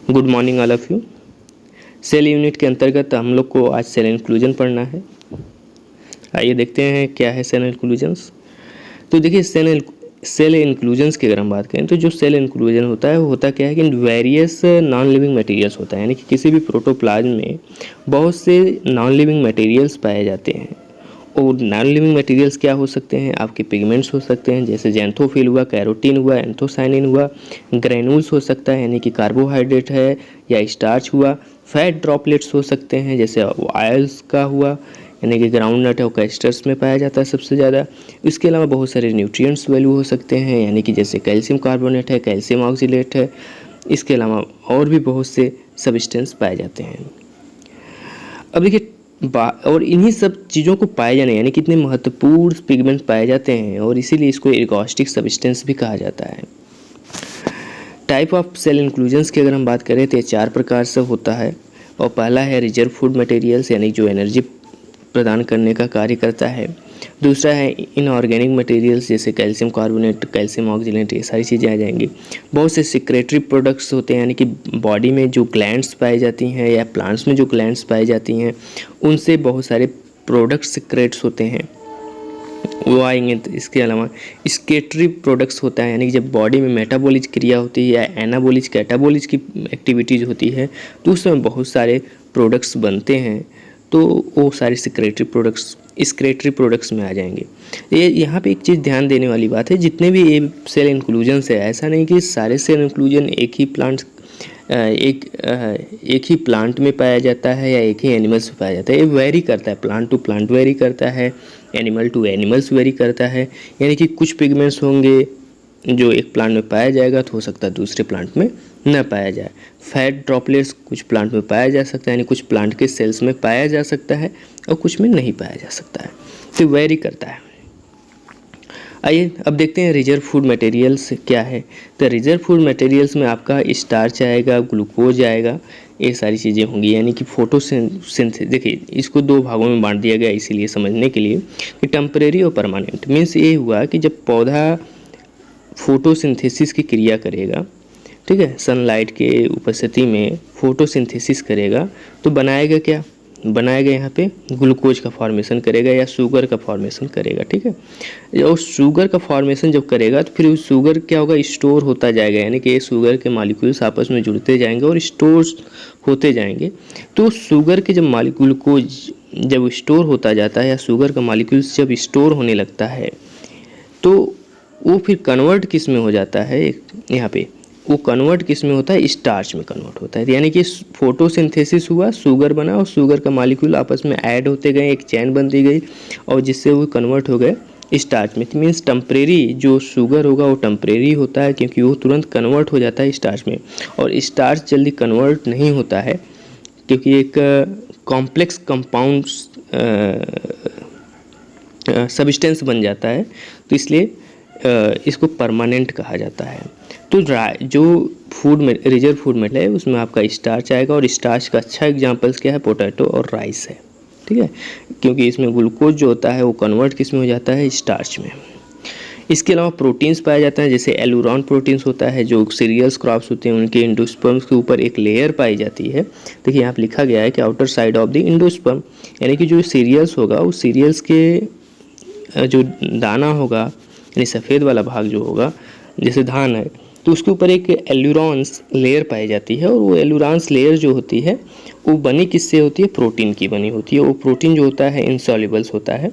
Good morning all of you. Cell unit के अंतर्गत हम लोग को आज सेल इंक्लूजन पढ़ना है। आइए देखते हैं क्या है सेल इंक्लूजन्स। तो देखिए सेल इंक्लूजन्स की अगर हम बात करें तो जो सेल इंक्लूजन होता है वो होता क्या है कि वेरियस नॉन लिविंग मटेरियल्स होता है, यानी कि किसी भी प्रोटोप्लाज्म में बहुत से नॉन लिविंग मटेरियल्स पाए जाते हैं। और नॉन लिविंग मटेरियल्स क्या हो सकते हैं? आपके पिगमेंट्स हो सकते हैं, जैसे जेंथोफिल हुआ, कैरोटीन हुआ, एंथोसाइनिन हुआ, ग्रेनुल्स हो सकता है यानी कि कार्बोहाइड्रेट है या स्टार्च हुआ, फैट ड्रॉपलेट्स हो सकते हैं जैसे ऑयल्स का हुआ यानी कि ग्राउंड नट है, कैस्टर्स में पाया जाता है सबसे ज़्यादा। इसके अलावा बहुत सारे न्यूट्रिएंट्स वैल्यू हो सकते हैं यानी कि जैसे कैल्शियम कार्बोनेट है, कैल्शियम ऑक्सीलेट है। इसके अलावा और भी बहुत से सब्सटेंस पाए जाते हैं। अब देखिए और इन्हीं सब चीज़ों को पाए जाने यानी कितने महत्वपूर्ण पिगमेंट पाए जाते हैं और इसीलिए इसको एर्गोस्टिक सब्सटेंस भी कहा जाता है। टाइप ऑफ सेल इंक्लूजन्स की अगर हम बात करें तो ये 4 प्रकार से होता है। और पहला है रिजर्व फूड मटेरियल्स यानी जो एनर्जी प्रदान करने का कार्य करता है। दूसरा है इनऑर्गेनिक मटेरियल्स जैसे कैल्शियम कार्बोनेट, कैल्शियम ऑक्सीलेट, ये सारी चीज़ें आ जाएंगी। बहुत से सिक्रेटरी प्रोडक्ट्स होते हैं यानी कि बॉडी में जो ग्लैंड्स पाई जाती हैं या प्लांट्स में जो ग्लैंड्स पाई जाती हैं उनसे बहुत सारे प्रोडक्ट्स सिक्रेट्स होते हैं, वो आएंगे। तो इसके अलावा स्केटरी प्रोडक्ट्स होता है यानी कि जब बॉडी में मेटाबॉलिक क्रिया होती है या एनाबॉलिक कैटाबॉलिक की एक्टिविटीज़ होती है तो उस समय बहुत सारे प्रोडक्ट्स बनते हैं, तो वो सारे स्क्रेटरी प्रोडक्ट्स में आ जाएंगे। ये यहाँ पे एक चीज़ ध्यान देने वाली बात है, जितने भी ये सेल इंक्लूजन्स है ऐसा नहीं कि सारे सेल इंक्लूजन एक ही प्लांट में पाया जाता है या एक ही एनिमल्स में पाया जाता है। ये वेरी करता है, प्लांट टू प्लांट वेरी करता है, एनिमल टू एनिमल्स वेरी करता है। यानी कि कुछ पिगमेंट्स होंगे जो एक प्लांट में पाया जाएगा तो हो सकता है दूसरे प्लांट में न पाया जाए। फैट ड्रॉपलेट्स कुछ प्लांट में पाया जा सकता है यानी कुछ प्लांट के सेल्स में पाया जा सकता है और कुछ में नहीं पाया जा सकता है, तो वेरी करता है। आइए अब देखते हैं रिजर्व फूड मटेरियल्स क्या है। तो रिजर्व फूड मटेरियल्स में आपका स्टार्च आएगा, ग्लूकोज आएगा, ये सारी चीज़ें होंगी यानी कि फोटोसिंथेसिस। देखिए इसको 2 भागों में बांट दिया गया इसीलिए समझने के लिए कि टेम्परेरी और परमानेंट। मीन्स ये हुआ कि जब पौधा फोटोसिंथेसिस की क्रिया करेगा, ठीक है, सनलाइट के उपस्थिति में फोटोसिंथेसिस करेगा तो बनाएगा यहाँ पे ग्लूकोज का फॉर्मेशन करेगा या शुगर का फॉर्मेशन करेगा, ठीक है। और शुगर का फॉर्मेशन जब करेगा तो फिर शुगर क्या होगा, स्टोर होता जाएगा यानी कि शुगर के मॉलिक्यूल्स आपस में जुड़ते जाएंगे और स्टोर होते जाएंगे। तो शुगर के जब ग्लूकोज जब स्टोर होता जाता है या शुगर का मॉलिक्यूल्स जब स्टोर होने लगता है तो वो फिर कन्वर्ट किस में हो जाता है, यहाँ पे वो कन्वर्ट किस में होता है, स्टार्च में कन्वर्ट होता है। यानी कि फोटोसिंथेसिस हुआ, शुगर बना और शुगर का मॉलिक्यूल आपस में ऐड होते गए, एक चैन बनती गई और जिससे वो कन्वर्ट हो गए स्टार्च में। मीन्स टेम्परेरी जो शुगर होगा वो टेम्परेरी होता है क्योंकि वो तुरंत कन्वर्ट हो जाता है स्टार्च में। और स्टार्च जल्दी कन्वर्ट नहीं होता है क्योंकि एक कॉम्प्लेक्स कंपाउंड सब्सटेंस बन जाता है, तो इसलिए इसको परमानेंट कहा जाता है। तो जो रिजर्व फूड मेटल है उसमें आपका स्टार्च आएगा और स्टार्च का अच्छा एग्जांपल्स क्या है, पोटैटो और राइस है, ठीक है, क्योंकि इसमें ग्लूकोज जो होता है वो कन्वर्ट किस में हो जाता है, स्टार्च में। इसके अलावा प्रोटीन्स पाए जाते हैं जैसे एलुरॉन प्रोटीन्स होता है, जो सीरियल्स क्रॉप्स होते हैं उनके इंडोस्पर्म्स के ऊपर एक लेयर पाई जाती है। देखिए यहाँ पर लिखा गया है कि outer side of the endosperm, यानी कि जो सीरियल्स होगा उस सीरियल्स के जो दाना होगा यानी सफ़ेद वाला भाग जो होगा जैसे धान है तो उसके ऊपर एक एल्यूरॉन्स लेयर पाई जाती है और वो एल्यूरॉन्स लेयर जो होती है वो बनी किससे होती है, प्रोटीन की बनी होती है। वो प्रोटीन जो होता है इनसॉल्युबल्स होता है,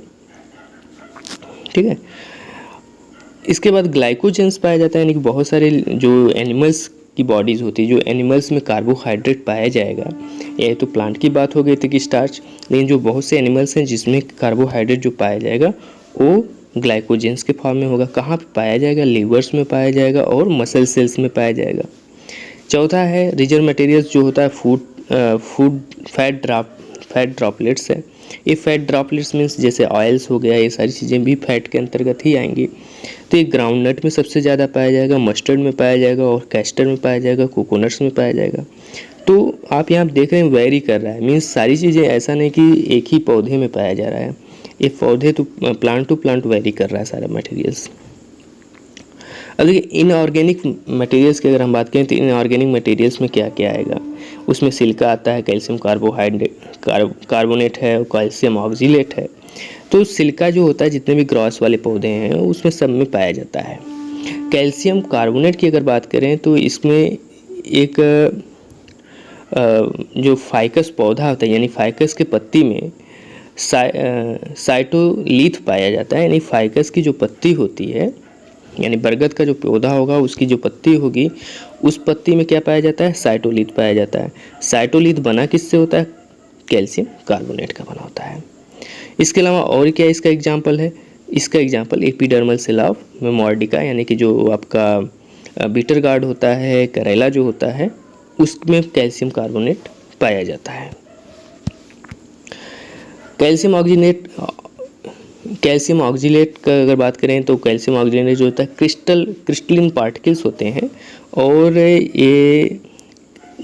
ठीक है। इसके बाद ग्लाइकोजेंस पाया जाता है यानी कि बहुत सारे जो एनिमल्स की बॉडीज़ होती है, जो एनिमल्स में कार्बोहाइड्रेट पाया जाएगा, ये तो प्लांट की बात हो गई थी कि स्टार्च, लेकिन जो बहुत से एनिमल्स हैं जिसमें कार्बोहाइड्रेट जो पाया जाएगा वो ग्लाइकोजेंस के फॉर्म में होगा। कहाँ पे पाया जाएगा, लीवर्स में पाया जाएगा और मसल सेल्स में पाया जाएगा। चौथा है रिजर्व मटेरियल्स जो होता है फैट ड्रॉपलेट्स है। ये फैट ड्रॉपलेट्स मीन्स जैसे ऑयल्स हो गया, ये सारी चीज़ें भी फैट के अंतर्गत ही आएंगी। तो ये ग्राउंड नट में सबसे ज़्यादा पाया जाएगा, मस्टर्ड में पाया जाएगा और कैस्टर में पाया जाएगा, कोकोनट्स में पाया जाएगा। तो आप यहाँ देख रहे हैं वेरी कर रहा है, मीन्स सारी चीज़ें ऐसा नहीं कि एक ही पौधे में पाया जा रहा है, ये पौधे तो प्लांट टू प्लांट वेरी कर रहा है सारा मटेरियल्स। अब देखिए इनऑर्गेनिक मटेरियल्स की अगर हम बात करें तो इनऑर्गेनिक मटेरियल्स में क्या क्या आएगा, उसमें सिलिका आता है, कैल्शियम कार्बोनेट है और कैल्शियम ऑक्सीलेट है। तो सिलिका जो होता है जितने भी ग्रॉस वाले पौधे हैं उसमें सब में पाया जाता है। कैल्शियम कार्बोनेट की अगर बात करें तो इसमें एक जो फाइकस पौधा होता है यानी फाइकस के पत्ती में साइटोलीथ पाया जाता है, यानी फाइकस की जो पत्ती होती है यानी बरगद का जो पौधा होगा उसकी जो पत्ती होगी उस पत्ती में क्या पाया जाता है, साइटोलीथ पाया जाता है। साइटोलीथ बना किससे होता है, कैल्शियम कार्बोनेट का बना होता है। इसके अलावा और क्या इसका एग्जाम्पल है, इसका एग्जाम्पल एपिडर्मल सेल ऑफ मेमोर्डिका यानी कि जो आपका बीटर गार्ड होता है, करेला जो होता है उसमें कैल्शियम कार्बोनेट पाया जाता है। कैल्शियम ऑक्सीलेट का अगर बात करें तो कैल्शियम ऑक्सीलेट जो होता है क्रिस्टलिन पार्टिकल्स होते हैं, और ये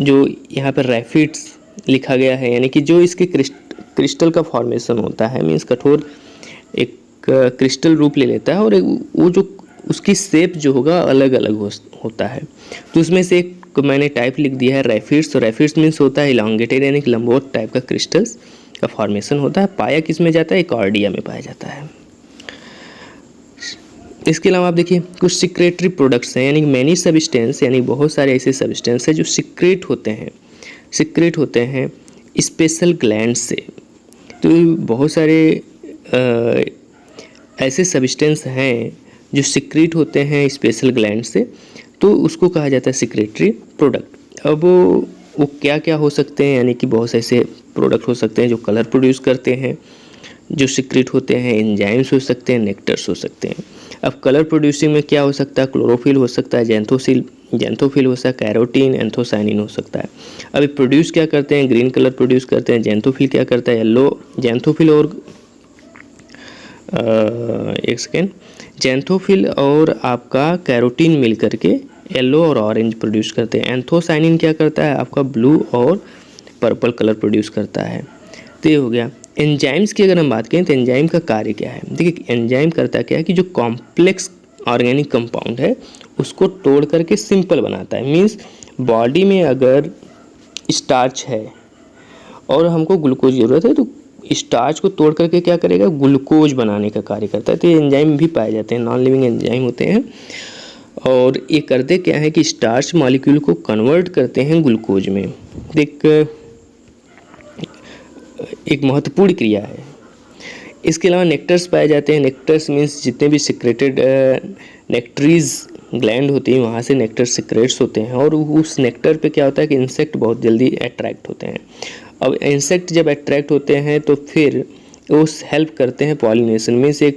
जो यहाँ पर रैफिड्स लिखा गया है यानी कि जो इसके क्रिस्टल का फॉर्मेशन होता है, मीन्स कठोर एक क्रिस्टल रूप ले लेता है, और वो जो उसकी शेप जो होगा अलग अलग होता है। तो उसमें से एक मैंने टाइप लिख दिया है रैफिड्स। तो रैफिड्स मीन्स होता है इलांगेटेड यानी कि लंबवत टाइप का क्रिस्टल्स का फॉर्मेशन होता है। पाया किस में जाता है, कॉर्डिया में पाया जाता है। इसके अलावा आप देखिए कुछ सिक्रेटरी प्रोडक्ट्स हैं यानी मैनी सब्सटेंस यानी बहुत सारे ऐसे सब्सटेंस हैं जो सिक्रेट होते हैं स्पेशल ग्लैंड से। तो बहुत सारे ऐसे सब्सटेंस हैं जो सिक्रेट होते हैं स्पेशल ग्लैंड से, तो उसको कहा जाता है सिक्रेटरी प्रोडक्ट। अब वो क्या क्या हो सकते हैं, यानी कि बहुत से ऐसे प्रोडक्ट हो सकते हैं जो कलर प्रोड्यूस करते हैं, जो सिक्रेट होते हैं, एंजाइम्स हो सकते हैं, नेक्टर्स हो सकते हैं। अब कलर प्रोड्यूसिंग में क्या हो सकता है, क्लोरोफिल हो सकता है, जेंथोफिल हो सकता है, कैरोटीन, एंथोसाइनिन हो सकता है। अभी प्रोड्यूस क्या करते हैं, ग्रीन कलर प्रोड्यूस करते हैं, जेंथोफिल क्या करता है, येलो जेंथोफिल और जेंथोफिल और आपका कैरोटीन मिल करके येलो और ऑरेंज प्रोड्यूस करते हैं। एंथोसाइनिन क्या करता है, आपका ब्लू और पर्पल कलर प्रोड्यूस करता है। तो ये हो गया। एंजाइम्स की अगर हम बात करें तो एंजाइम का कार्य क्या है, देखिए एंजाइम करता क्या है कि जो कॉम्प्लेक्स ऑर्गेनिक कंपाउंड है उसको तोड़ करके सिंपल बनाता है। मीन्स बॉडी में अगर स्टार्च है और हमको ग्लूकोज की ज़रूरत है तो स्टार्च को तोड़ करके क्या करेगा, ग्लूकोज बनाने का कार्य करता है। तो ये एंजाइम भी पाए जाते हैं, नॉन लिविंग एंजाइम होते हैं, और ये करते क्या है कि स्टार्च मॉलिक्यूल को कन्वर्ट करते हैं ग्लूकोज में। एक महत्वपूर्ण क्रिया है। इसके अलावा नेक्टर्स पाए जाते हैं। नेक्टर्स मीन्स जितने भी सिक्रेटेड नेक्ट्रीज ग्लैंड होती है वहाँ से नेक्टर सिक्रेट्स होते हैं, और उस नेक्टर पे क्या होता है कि इंसेक्ट बहुत जल्दी अट्रैक्ट होते हैं। अब इंसेक्ट जब अट्रैक्ट होते हैं तो फिर वो हेल्प करते हैं पॉलिनेशन में, से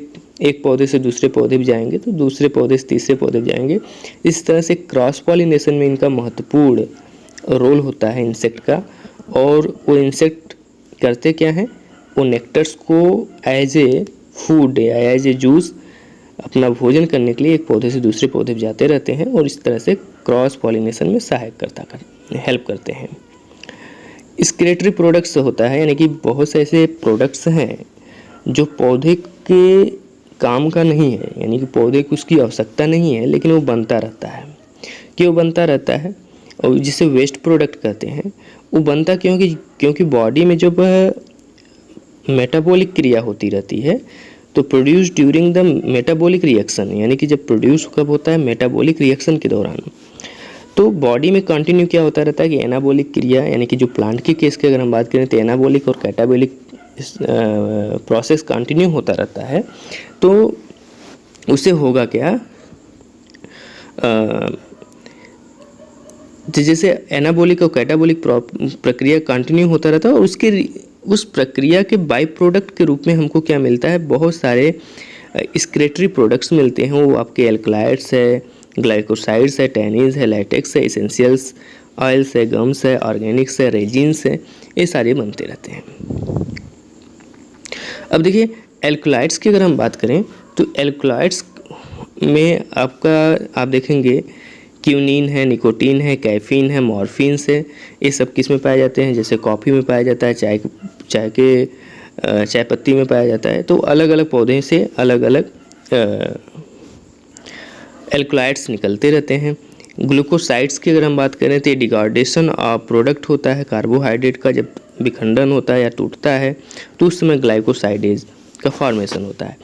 एक पौधे से दूसरे पौधे भी जाएंगे तो दूसरे पौधे से तीसरे पौधे भी जाएंगे। इस तरह से क्रॉस पॉलिनेशन में इनका महत्वपूर्ण रोल होता है इंसेक्ट का। और वो इंसेक्ट करते क्या हैं, वो नेक्टर्स को एज ए फूड या एज ए जूस अपना भोजन करने के लिए एक पौधे से दूसरे पौधे पे जाते रहते हैं, और इस तरह से क्रॉस पॉलिनेशन में हेल्प करते हैं। स्क्रेटरी प्रोडक्ट्स होता है यानी कि बहुत से ऐसे प्रोडक्ट्स हैं जो पौधे के काम का नहीं है, यानी कि पौधे को उसकी आवश्यकता नहीं है लेकिन वो बनता रहता है। क्यों बनता रहता है, और जिसे वेस्ट प्रोडक्ट कहते हैं। वो बनता क्योंकि बॉडी में जब मेटाबॉलिक क्रिया होती रहती है तो produce during the metabolic reaction, यानी कि जब प्रोड्यूस कब होता है, मेटाबॉलिक रिएक्शन के दौरान। तो बॉडी में कंटिन्यू क्या होता रहता है कि एनाबॉलिक क्रिया, यानी कि जो प्लांट के केस की अगर हम बात करें तो एनाबॉलिक और कैटाबॉलिक प्रोसेस कंटिन्यू होता रहता है। तो उसे होगा क्या, जैसे एनाबॉलिक और कैटाबॉलिक प्रक्रिया कंटिन्यू होता रहता है, और उस प्रक्रिया के बाई प्रोडक्ट के रूप में हमको क्या मिलता है, बहुत सारे स्क्रेटरी प्रोडक्ट्स मिलते हैं। वो आपके एल्कलाइड्स है, ग्लाइकोसाइड्स है, टैनिन्स है, लैटेक्स है, एसेंशियल्स ऑयल्स है, गम्स है, ऑर्गेनिक्स है, रेजिन्स है, ये सारे बनते रहते हैं। अब देखिए एल्कलाइड्स की अगर हम बात करें तो एल्कलाइड्स में आप देखेंगे क्यूनिन है, निकोटीन है, कैफीन है, मॉर्फिन्स है। ये सब किस में पाए जाते हैं, जैसे कॉफ़ी में पाया जाता है, चाय पत्ती में पाया जाता है। तो अलग अलग पौधे से अलग अलग एल्कलाइड्स निकलते रहते हैं। ग्लूकोसाइड्स की अगर हम बात करें तो ये डिग्रेडेशन ऑफ प्रोडक्ट होता है कार्बोहाइड्रेट का, जब विखंडन होता है या टूटता है तो उस समय ग्लाइकोसाइडेज का फॉर्मेशन होता है।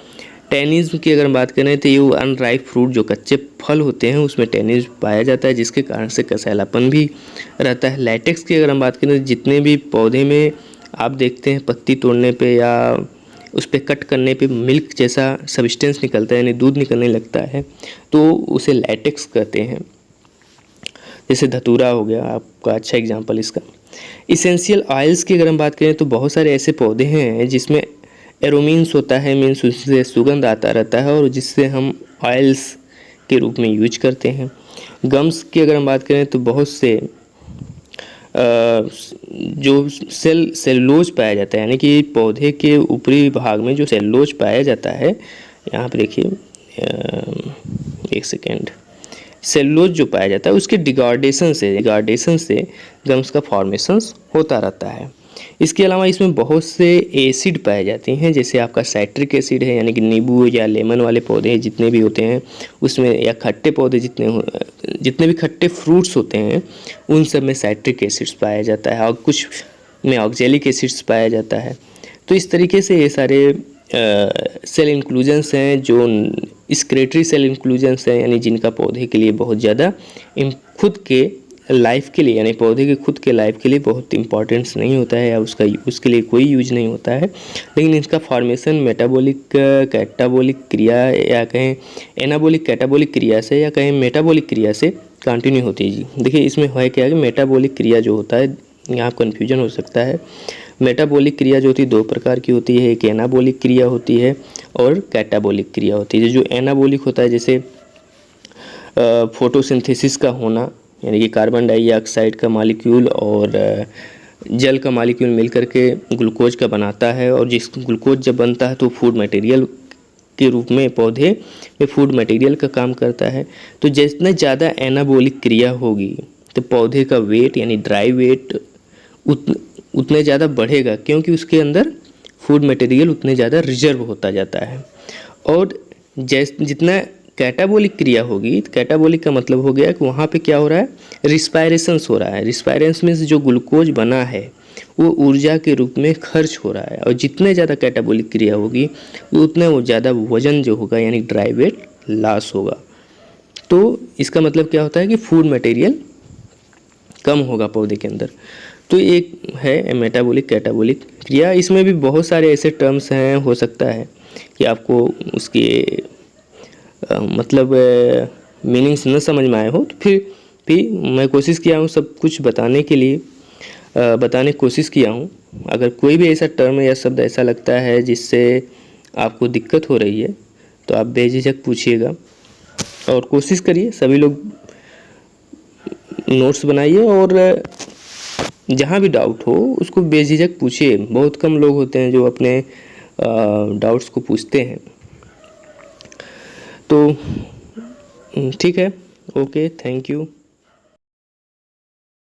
टैनिज्म की अगर हम बात करें तो ये अनराइप फ्रूट जो कच्चे फल होते हैं उसमें टैनिज्म पाया जाता है, जिसके कारण से कसैलापन भी रहता है। लैटेक्स की अगर हम बात करें तो जितने भी पौधे में आप देखते हैं पत्ती तोड़ने पे या उस पर कट करने पे मिल्क जैसा सब्सटेंस निकलता है यानी दूध निकलने लगता है तो उसे लैटेक्स कहते हैं। जैसे धतूरा हो गया आपका अच्छा एग्जांपल इसका। इसेंशियल ऑयल्स की अगर हम बात करें तो बहुत सारे ऐसे पौधे हैं जिसमें एरोमीन्स होता है, मीन्स उससे सुगंध आता रहता है और जिससे हम ऑयल्स के रूप में यूज करते हैं। गम्स की अगर हम बात करें तो बहुत से जो सेलुलोज पाया जाता है यानी कि पौधे के ऊपरी भाग में जो सेलुलोज पाया जाता है, यहाँ पे देखिए एक सेकेंड, सेलुलोज जो पाया जाता है उसके डिग्रेडेशन से गम्स का फॉर्मेशंस होता रहता है। इसके अलावा इसमें बहुत से एसिड पाए जाते हैं, जैसे आपका साइट्रिक एसिड है यानी कि नींबू या लेमन वाले पौधे जितने भी होते हैं उसमें, या खट्टे पौधे जितने भी खट्टे फ्रूट्स होते हैं उन सब में साइट्रिक एसिड्स पाया जाता है और कुछ में ऑक्जेलिक एसिड्स पाया जाता है। तो इस तरीके से ये सारे सेल इंक्लूजन्स हैं जो एक्सक्रीटरी सेल इंक्लूजन्स हैं, यानी जिनका पौधे के लिए बहुत ज़्यादा खुद के लाइफ के लिए यानी पौधे के खुद के लाइफ के लिए बहुत इंपॉर्टेंस नहीं होता है या उसके लिए कोई यूज नहीं होता है, लेकिन इसका फॉर्मेशन मेटाबॉलिक कैटाबॉलिक क्रिया या कहें एनाबॉलिक कैटाबॉलिक क्रिया से या कहें मेटाबॉलिक क्रिया से कंटिन्यू होती है जी। देखिए इसमें है क्या कि मेटाबॉलिक क्रिया जो होता है, यहाँ कन्फ्यूजन हो सकता है। मेटाबॉलिक क्रिया जो होती है दो प्रकार की होती है, एक एनाबॉलिक क्रिया होती है और कैटाबॉलिक क्रिया होती है। जो एनाबॉलिक होता है जैसे फोटोसिंथेसिस का होना यानी कि कार्बन डाइऑक्साइड का मॉलिक्यूल और जल का मॉलिक्यूल मिलकर के ग्लूकोज का बनाता है, और जिस ग्लूकोज जब बनता है तो फूड मटेरियल के रूप में पौधे में फूड मटेरियल का काम करता है। तो जितना ज़्यादा एनाबॉलिक क्रिया होगी तो पौधे का वेट यानी ड्राई वेट उतने ज़्यादा बढ़ेगा, क्योंकि उसके अंदर फूड मटेरियल उतने ज़्यादा रिजर्व होता जाता है। और जितना कैटाबॉलिक क्रिया होगी, कैटाबॉलिक का मतलब हो गया कि वहाँ पे क्या हो रहा है, रिस्पायरेशंस हो रहा है। रिस्पायरेशंस में से जो ग्लूकोज बना है वो ऊर्जा के रूप में खर्च हो रहा है, और जितने ज़्यादा कैटाबॉलिक क्रिया होगी उतना वो ज़्यादा वजन जो होगा यानी ड्राई वेट लॉस होगा। तो इसका मतलब क्या होता है कि फूड मटेरियल कम होगा पौधे के अंदर। तो एक है मेटाबॉलिक कैटाबॉलिक क्रिया, इसमें भी बहुत सारे ऐसे टर्म्स हैं, हो सकता है कि आपको उसके मतलब मीनिंग्स न समझ में आए हो, तो फिर भी मैं कोशिश किया हूँ सब कुछ बताने के लिए, बताने की कोशिश किया हूँ। अगर कोई भी ऐसा टर्म या शब्द ऐसा लगता है जिससे आपको दिक्कत हो रही है तो आप बेझिझक पूछिएगा, और कोशिश करिए सभी लोग नोट्स बनाइए और जहाँ भी डाउट हो उसको बेझिझक पूछिए। बहुत कम लोग होते हैं जो अपने डाउट्स को पूछते हैं। तो ठीक है, ओके, थैंक यू।